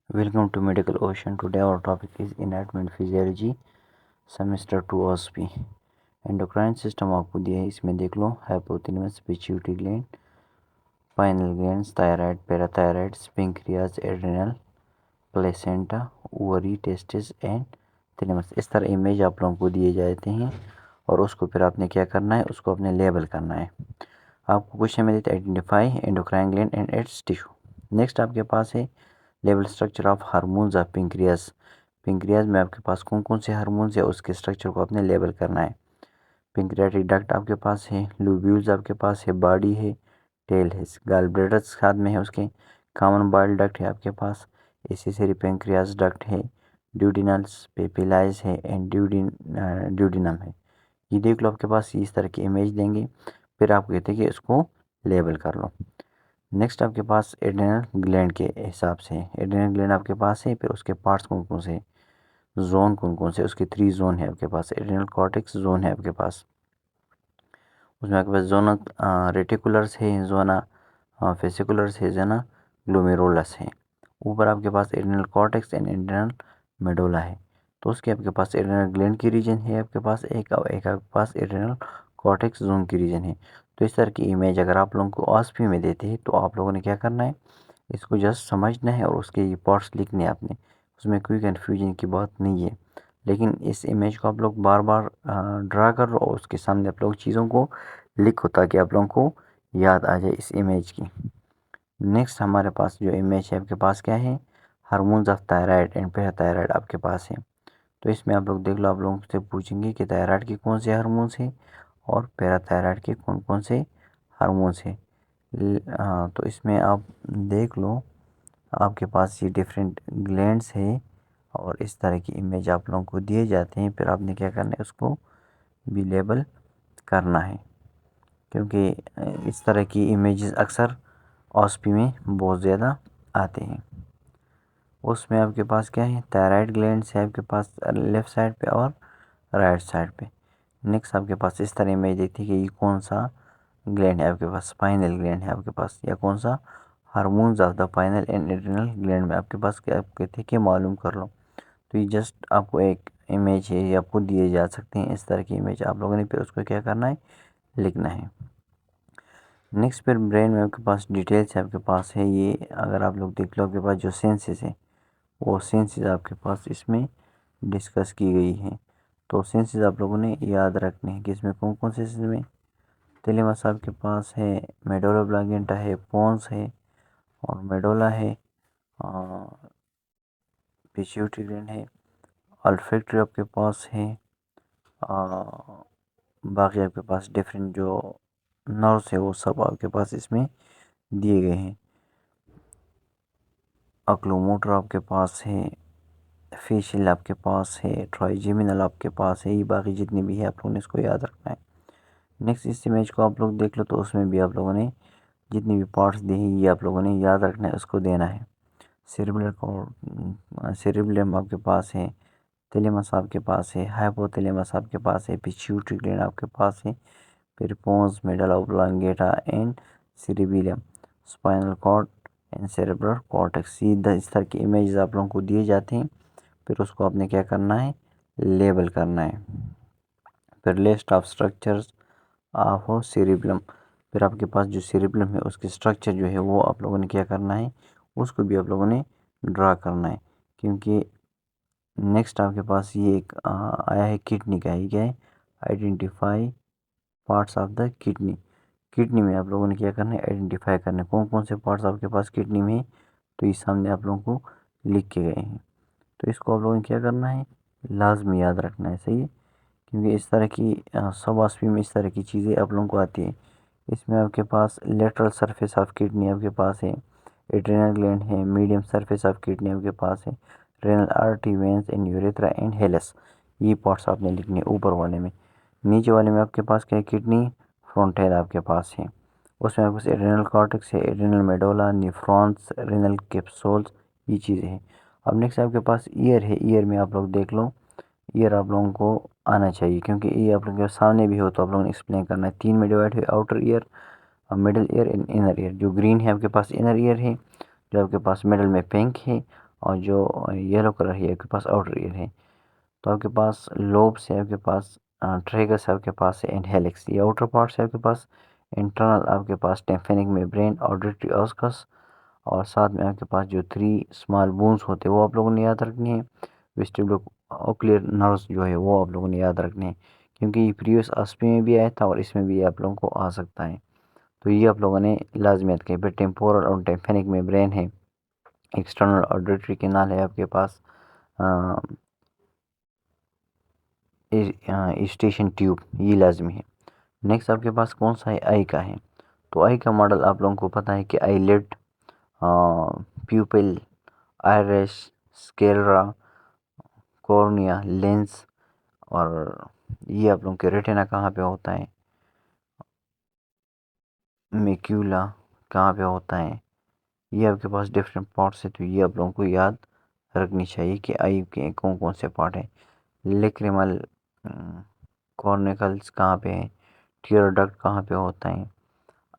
Welcome to Medical Ocean. Today our topic is Anatomy and Physiology semester 2 OSP। Endocrine system आपको दिया है, इसमें देख लो hypothalamus, pituitary gland, pineal glands, thyroid, parathyroid, pancreas, adrenal, placenta, ovary, testis and thalamus. इस तरह image आप लोगों को दिए जाते हैं और उसको फिर आपने क्या करना है, उसको अपने लेबल करना है। आपको क्वेश्चन में देते identify endocrine gland and it's tissue. Next आपके पास है level structure of hormones of pancreas. Pancreas में आपके पास कौन कौन से हार्मोन्स है, उसके स्ट्रक्चर को आपने लेबल करना है। पेंक्रियाटिक डक्ट आपके पास है, लूब्यूल्स आपके पास है, बॉडी है, टेल है, गॉल ब्लैडर साथ में है उसके, कॉमन बाइल डक्ट है आपके पास, एसेसरी पेंक्रियाज डक्ट है, ड्यूडिनल्स, पेपिलाइज है एंड ड्यूडिनम है। ये देख लो आपके पास इस तरह की इमेज देंगे, फिर आप कहते हैं कि इसको लेबल कर लो। नेक्स्ट आपके पास एड्रेनल ग्लैंड के हिसाब से एड्रेनल ग्लैंड आपके पास है, फिर उसके पार्ट्स कौन कौन से, जोन कौन कौन से, उसके 3 जोन है आपके पास। एड्रेनल कॉर्टेक्स जोन है आपके पास, उसमें आपके पास जोना रेटिकुलर्स है, जोना फेसिकुलर्स है, जोना ग्लोमेरुलस है। ऊपर आपके पास adrenal cortex and adrenal medulla है। तो उसके आपके पास एड्रेनल ग्लैंड की रीजन है आपके पास एक आपके पास एड्रेनल कॉर्टेक्स जोन की रीजन है। तो इस तरह की इमेज अगर आप लोगों को OSP में देते हैं तो आप लोगों ने क्या करना है, इसको जस्ट समझना है और उसके ये पार्ट्स लिखने हैं आपने। उसमें कोई कन्फ्यूजन की बात नहीं है, लेकिन इस इमेज को आप लोग बार बार ड्रा कर लो और उसके सामने आप लोग चीज़ों को लिखो ताकि आप लोगों को याद आ जाए इस इमेज की। नेक्स्ट हमारे पास जो इमेज है आपके पास क्या है, hormones of thyroid and parathyroid आपके पास है। तो इसमें आप लोग देख लो, आप लोगों से पूछेंगे कि थायराइड के कौन से हार्मोन्स हैं और पैराथायराइड के कौन कौन से हार्मोन्स हैं। तो इसमें आप देख लो आपके पास ये डिफरेंट ग्लैंड्स है और इस तरह की इमेज आप लोगों को दिए जाते हैं, फिर आपने क्या करना है, उसको भी लेबल करना है, क्योंकि इस तरह की इमेजेस अक्सर OSP में बहुत ज़्यादा आते हैं। उसमें आपके पास क्या है, थायराइड ग्लैंड्स है आपके पास लेफ़्ट साइड पे और राइट साइड पे। नेक्स्ट आपके पास इस तरह इमेज देखती है कि ये कौन सा ग्लैंड है आपके पास, स्पाइनल ग्लैंड है आपके पास, या कौन सा hormones of the pineal and adrenal gland में आपके पास क्या, आप कहते हैं कि मालूम कर लो। तो ये जस्ट आपको एक इमेज है, ये आपको दिए जा सकते हैं इस तरह की इमेज, आप लोगों ने फिर उसको क्या करना है, लिखना है। नेक्स्ट फिर ब्रेन में आपके पास डिटेल्स है आपके पास है, ये अगर आप लोग देख लो आपके पास जो सेंसेस है वो सेंसेस आपके पास इसमें डिस्कस की गई है। तो सेंसेस आप लोगों ने याद रखने हैं कि इसमें कौन कौन से में थैलेमस आपके पास है, मेडुला ऑब्लांगेटा है, पोन्स है और मेडुला है, पिट्यूटरी ग्लैंड है, ऑल्फैक्टरी आपके पास है, बाकी आपके पास डिफरेंट जो नर्व्स है वो सब आपके पास इसमें दिए गए हैं। ऑक्लोमोटर आपके पास है, फेशियल आपके पास है, ट्राइजेमिनल आपके पास है, ये बाकी जितने भी है आप लोगों ने इसको याद रखना है। नेक्स्ट इस इमेज को आप लोग देख लो, तो उसमें भी आप लोगों ने जितने भी पार्ट्स दिए हैं ये आप लोगों ने याद रखना है, उसको देना है। सेरिब्रम आपके पास है, थैलेमस आपके पास है, हाइपोथैलेमस आपके पास है, पिट्यूटरी ग्लैंड आपके पास है, फिर pons, medulla oblongata and cerebellum, spinal cord and cerebral cortex. इस तरह के इमेजेस आप लोगों को दिए जाते हैं, फिर उसको आपने क्या करना है, लेबल करना है। फिर list of structures of cerebrum, फिर आपके पास जो सेरिब्रम है उसके स्ट्रक्चर जो है वो आप लोगों ने क्या करना है, उसको भी आप लोगों ने ड्रा करना है। क्योंकि नेक्स्ट आपके पास ये एक आया है किडनी का, ये क्या है, identify parts of the kidney. Kidney में आप लोगों ने क्या करना है, आइडेंटिफाई करना है कौन कौन से पार्ट्स आपके पास किडनी में है। तो ये सामने आप लोगों को लिख के गए हैं, तो इसको आप लोगों ने क्या करना है, लाजमी याद रखना है, सही है। क्योंकि इस तरह की सब OSP में इस तरह की चीज़ें आप लोगों को आती है। इसमें आपके पास लेटरल सरफेस ऑफ किडनी आपके पास है, एड्रेनल ग्लैंड है, मीडियम सरफेस ऑफ किडनी आपके पास है, renal artery, veins and urethra and hilus, ये पार्ट्स आपने लिखने ऊपर वाले में। नीचे वाले में आपके पास क्या है, किडनी फ्रंटेल आपके पास है, उसमें आपके पास एड्रेनल कॉर्टेक्स है, adrenal medulla, nephrons, renal capsules, ये चीज़ें हैं। अब नेक्स्ट आपके पास ईयर है, ईयर में आप लोग देख लो, ईयर आप लोगों को आना चाहिए, क्योंकि ये आप लोगों के सामने भी हो तो आप लोगों ने एक्सप्लेन करना है। 3 में डिवाइड है, outer ear, middle ear and inner ear. जो ग्रीन है आपके पास इनर ईयर है, जो आपके पास मिडल में पिंक है और जो येलो कलर है आपके पास आउटर ईयर है। तो आपके पास लोब्स है, आपके पास ट्रेगस है, आपके पास है, एंड हेलिक्स ये आउटर पार्ट्स है आपके पास। इंटरनल आपके पास टेम्पेनिक मेम्ब्रेन, ऑडिटरी ऑस्कस, और साथ में आपके पास जो 3 स्मॉल बोन्स होते हैं वो आप लोगों ने याद रखनी है। वेस्टिबुलो ओक्लियर नर्व्स जो है वो आप लोगों ने याद रखने हैं, क्योंकि ये प्रीवियस ऑस्पी में भी आया था और इसमें भी आप लोगों को आ सकता है। तो ये आप लोगों ने लाजमी याद किया। फिर टेम्पोरल और टेम्पेनिक मेम्ब्रेन है, एक्सटर्नल ऑडिटरी कैनाल है आपके पास, स्टेशन ट्यूब ये लाजमी है। नेक्स्ट आपके पास कौन सा है, आई का है। तो आई का मॉडल आप लोगों को पता है कि eyelid, प्यूपिल, iris, sclera, cornea, lens, और ये आप लोगों के रेटिना कहाँ पे होता है, मेक्यूला कहाँ पे होता है। ये आपके पास डिफरेंट पार्ट्स है, तो ये आप लोगों को याद रखनी चाहिए कि आई के कौन कौन से पार्ट है। लेक्रिमल कॉर्निकल्स कहाँ पे है, टीयर डक्ट कहाँ पे होता है,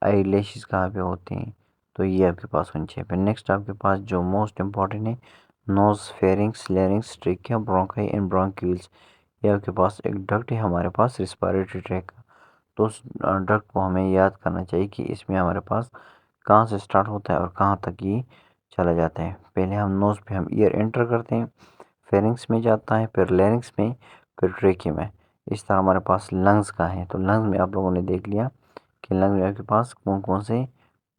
आई लैशेस कहाँ पे होते हैं। तो ये आपके पास होनी चाहिए। फिर नेक्स्ट आपके पास जो मोस्ट इम्पॉर्टेंट है, nose, pharynx, larynx, trachea, bronchi and bronchioles. ये आपके पास एक डक्ट है हमारे पास रिस्पायरेटरी ट्रैक का। तो उस डक्ट को हमें याद करना चाहिए कि इसमें हमारे पास कहाँ से स्टार्ट होता है और कहाँ तक ये चला जाता है। पहले हम नोज पे हम ईयर एंटर करते हैं, फेरिंग्स में जाता है, फिर लैरिंग्स में, फिर ट्रेकिया में। इस तरह हमारे पास लंग्स का है। तो लंग्स में आप लोगों ने देख लिया कि लंग्स में आपके पास कौन कौन से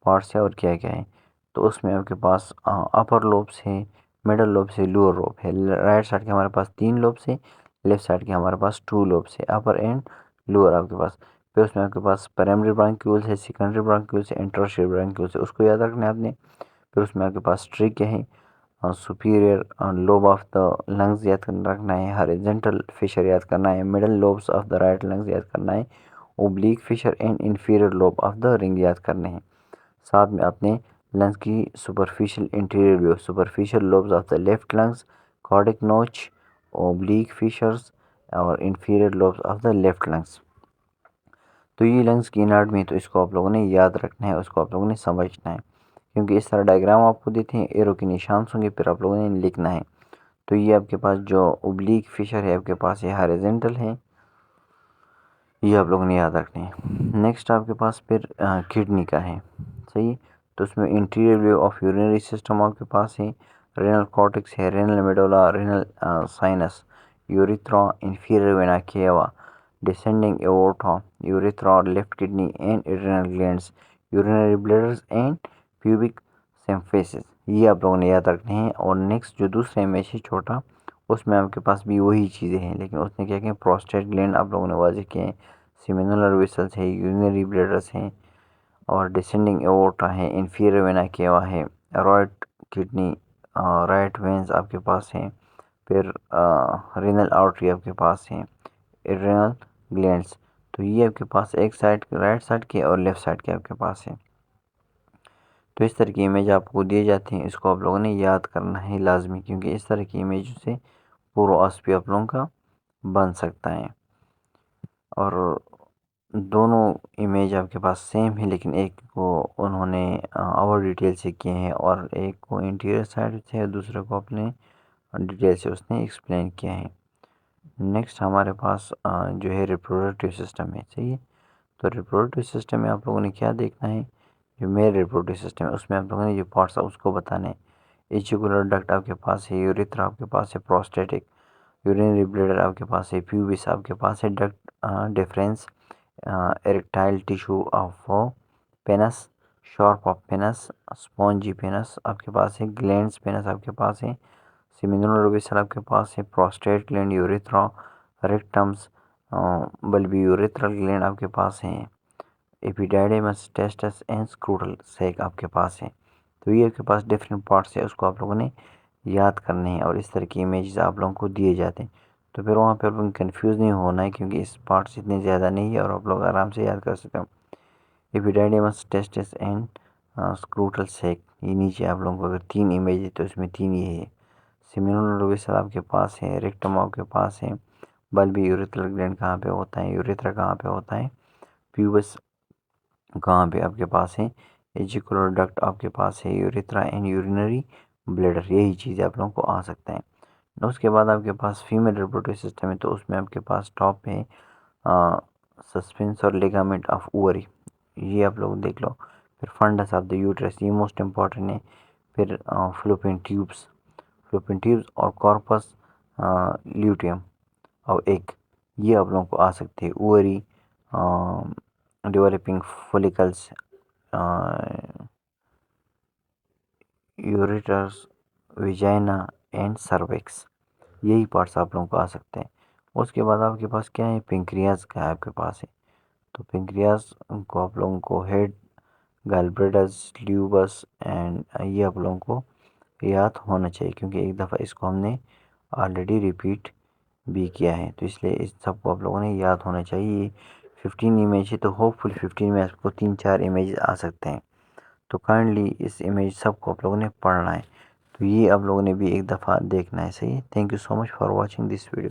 पार्ट्स है और क्या क्या है। तो उसमें आपके पास अपर लोब्स है, मिडल लोब्स है, लोअर लोब है। राइट साइड के हमारे पास 3 लोब्स है, लेफ्ट साइड के हमारे पास 2 लोब्स है, अपर एंड लोअर आपके पास। फिर उसमें आपके पास प्राइमरी ब्रांक्यूल्स है, सेकेंडरी ब्रांक्यूल्स है, इंटरशियर ब्रांक्यूल्स है, उसको याद रखना है आपने। फिर उसमें आपके पास ट्रिक है, superior lobe of the lungs याद रखना है, हॉरिजॉन्टल फिशर याद करना है, middle lobes of the right lungs याद करना है, oblique fissure and inferior lobe of the ring याद करने हैं। साथ में आपने लंग्स की superficial interior view, superficial lobes of the left lungs, cardiac notch, oblique fissures और inferior lobes of the left lungs. तो ये लंग्स की एनाटॉमी, तो इसको आप लोगों ने याद रखना है, उसको आप लोगों ने समझना है, क्योंकि इस तरह डायग्राम आपको देते हैं, एरो के निशान होंगे, फिर आप लोगों ने लिखना है। तो ये आपके पास जो ओब्लिक फिशर है आपके पास ये हॉरिजॉन्टल है, ये आप लोगों ने याद रखने हैं। नेक्स्ट आपके पास फिर किडनी का है, सही। तो उसमें interior view of urinary system आपके पास है, रेनल कॉर्टेक्स है, renal medulla, renal sinus, urethra, inferior vena cava, descending aorta, urethra, left kidney and adrenal glands, urinary bladders and pubic symphysis, ये आप लोगों ने याद रखने हैं। और नेक्स्ट जो दूसरा इमेज है छोटा, उसमें आपके पास भी वही चीज़ें हैं, लेकिन उसने क्या किया, प्रोस्टेट ग्लैंड आप लोगों ने वाजे किए हैं, सेमिनुलर वेसल्स है, यूरिनरी ब्लैडर्स हैं, और डिसेंडिंग एओर्टा है, इंफीरियर वेना केवा है, राइट किडनी, राइट वेंस आपके पास हैं, फिर रेनल आर्टरी आपके पास है, एड्रेनल ग्लैंड्स। तो ये आपके पास एक साइड राइट साइड के और लेफ्ट साइड के आपके पास है। तो इस तरह की इमेज आपको दिए जाती हैं, इसको आप लोगों ने याद करना है लाजमी, क्योंकि इस तरह की इमेज से पूरा ऑस्पी आप लोगों का बन सकता है। और दोनों इमेज आपके पास सेम है, लेकिन एक को उन्होंने और डिटेल से किए हैं और एक को इंटीरियर साइड से और दूसरे को अपने डिटेल से उसने एक्सप्लेन किया है। नेक्स्ट हमारे पास जो है रिप्रोडक्टिव सिस्टम है, सही है। तो रिप्रोडक्टिव सिस्टम में आप लोगों ने क्या देखना है, जो मेल रिप्रोडक्टिव सिस्टम है उसमें आप लोगों ने जो पार्ट्स है उसको बताना है। एजिकुलर डक्ट आपके पास है, यूरिथ्रा आपके पास है, प्रोस्टेटिक, यूरिनरी ब्लैडर आपके पास है, प्यूबिस आपके पास है, duct difference, erectile tissue of penis, sharp of penis, spongy penis आपके पास है, ग्लैंड्स पेनस आपके पास है, सेमिनुलर वेसल आपके पास है, prostate gland, urethra, रेक्टम्स, बल्बी urethral gland आपके पास है, एपिडाइडिमस, टेस्टस एंड स्क्रूटल सैक आपके पास है। तो ये आपके पास डिफरेंट पार्ट्स है, उसको आप लोगों ने याद करने हैं और इस तरह की इमेजेस आप लोगों को दिए जाते हैं। तो फिर वहाँ पे आप लोगों को कन्फ्यूज़ नहीं होना है, क्योंकि इस पार्ट्स इतने ज़्यादा नहीं है और आप लोग आराम से याद कर सकते हो। एपिडाइडिमस, टेस्टिस एंड स्क्रूटल सैक, ये नीचे आप लोगों को अगर 3 इमेज है तो इसमें 3 ये है। सेमिनुलर वेसल आपके पास है, रेक्टम आपके पास है, बल्बी यूरेथ्रल ग्लैंड कहाँ पे होता है, यूरेथ्रा कहाँ पे होता है, प्यूबस कहाँ पे आपके पास है, एजिकुलर डक्ट आपके पास है, यूरेथ्रा एंड यूरिनरी ब्लैडर, यही चीज़ें आप लोगों को आ सकते हैं। उसके बाद आपके पास फीमेल रिप्रोडक्टिव सिस्टम है, तो उसमें आपके पास टॉप है सस्पेंस और लिगामेंट ऑफ ओवरी, ये आप लोग देख लो। फिर फंडस ऑफ द यूट्रस, ये मोस्ट इम्पॉर्टेंट है। फिर फ्लोपियन ट्यूब्स और कॉर्पस ल्यूटियम और एग, ये आप लोगों को आ सकते हैं। Ovary, developing follicles, ureters, vagina and cervix, यही पार्ट्स आप लोगों को आ सकते हैं। उसके बाद आपके पास क्या है, पेंक्रियाज का है आपके पास है। तो पेंक्रियाज को आप लोगों को हेड, गैलब्रेडस, ल्यूबस एंड ये आप लोगों को याद होना चाहिए, क्योंकि एक दफ़ा इसको हमने ऑलरेडी रिपीट भी किया है, तो इसलिए इस सबको आप लोगों ने याद होना चाहिए। ये 15 इमेज है, तो होपफुल 15 में आपको 3-4 इमेज आ सकते हैं। तो काइंडली इस इमेज सबको आप लोगों ने पढ़ना है। तो ये आप लोगों ने भी एक दफ़ा देखना है, सही है। Thank you so much for watching this video.